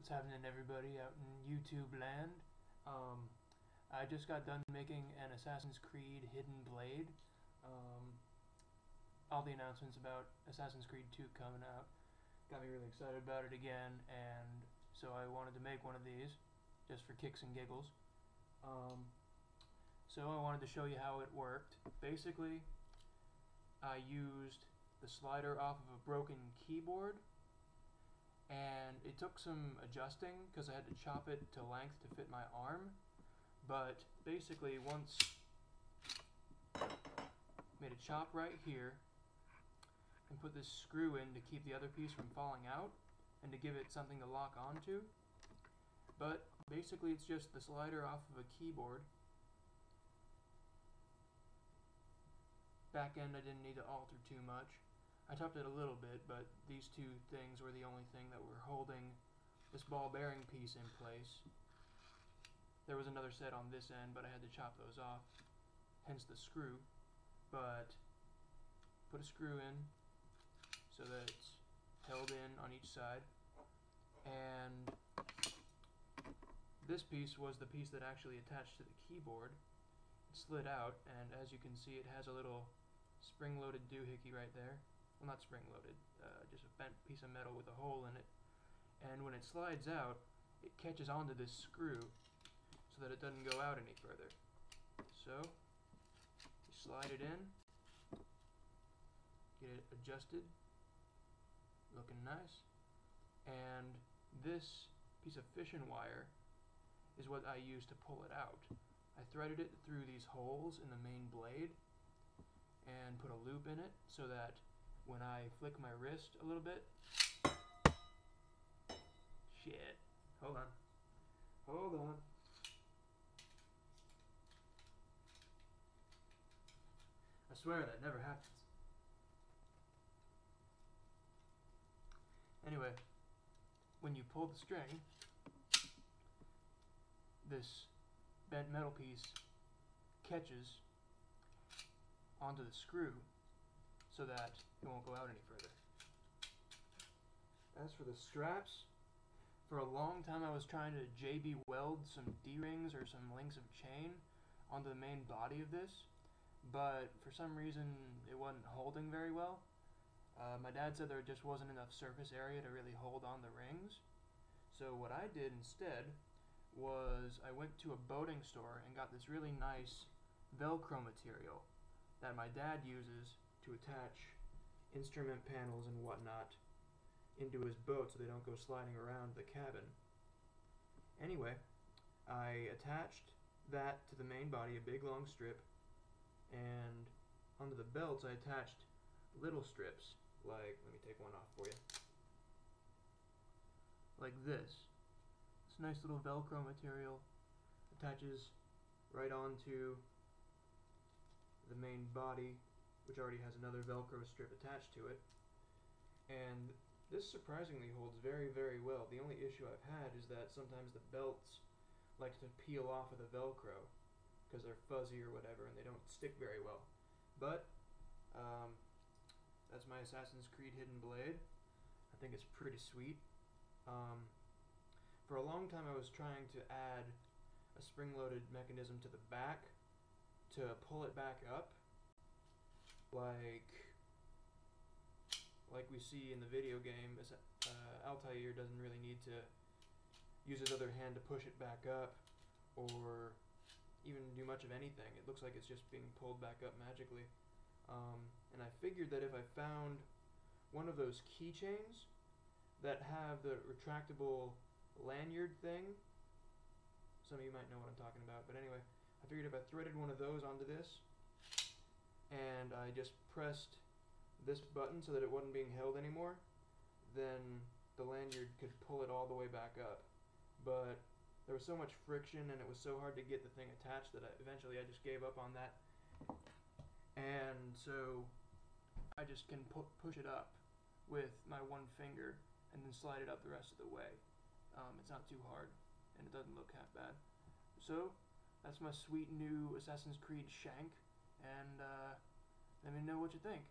What's happening, everybody out in YouTube land? I just got done making an Assassin's Creed Hidden Blade. All the announcements about Assassin's Creed 2 coming out got me really excited about it again, and so I wanted to make one of these just for kicks and giggles. So I wanted to show you how it worked. Basically, I used the slider off of a broken keyboard, and it took some adjusting because I had to chop it to length to fit my arm. But basically, once made a chop right here and put this screw in to keep the other piece from falling out and to give it something to lock onto. But basically, it's just the slider off of a keyboard. Back end I didn't need to alter too much. I chopped it a little bit, but these two things were the only thing that were holding this ball bearing piece in place. There was another set on this end, but I had to chop those off, hence the screw. But put a screw in so that it's held in on each side, and this piece was the piece that actually attached to the keyboard. It slid out, and as you can see, it has a little spring-loaded doohickey right there. Well, not spring-loaded, just a bent piece of metal with a hole in it. And when it slides out, it catches onto this screw so that it doesn't go out any further. So, you slide it in, get it adjusted, looking nice, and this piece of fishing wire is what I used to pull it out. I threaded it through these holes in the main blade and put a loop in it so that when I flick my wrist a little bit, shit, hold on, I swear that never happens. Anyway, when you pull the string, this bent metal piece catches onto the screw so that it won't go out any further. As for the straps, for a long time I was trying to JB weld some D-rings or some links of chain onto the main body of this, but for some reason it wasn't holding very well. My dad said there just wasn't enough surface area to really hold on the rings. So what I did instead was I went to a boating store and got this really nice velcro material that my dad uses to attach instrument panels and whatnot into his boat so they don't go sliding around the cabin. Anyway, I attached that to the main body, a big long strip, and onto the belts I attached little strips, like, let me take one off for you, like this. This nice little velcro material attaches right onto the main body, which already has another velcro strip attached to it, and this surprisingly holds very, very well. The only issue I've had is that sometimes the belts like to peel off of the velcro because they're fuzzy or whatever and they don't stick very well. But that's my Assassin's Creed Hidden Blade. I think it's pretty sweet. For a long time I was trying to add a spring-loaded mechanism to the back to pull it back up, like we see in the video game. Altair doesn't really need to use his other hand to push it back up or even do much of anything. It looks like it's just being pulled back up magically. And I figured that if I found one of those keychains that have the retractable lanyard thing, some of you might know what I'm talking about, but anyway, I figured if I threaded one of those onto this and I just pressed this button so that it wasn't being held anymore, then the lanyard could pull it all the way back up. But there was so much friction and it was so hard to get the thing attached that eventually I just gave up on that. And so I just can push it up with my one finger and then slide it up the rest of the way. It's not too hard and it doesn't look half bad. So that's my sweet new Assassin's Creed shank, and let me know what you think.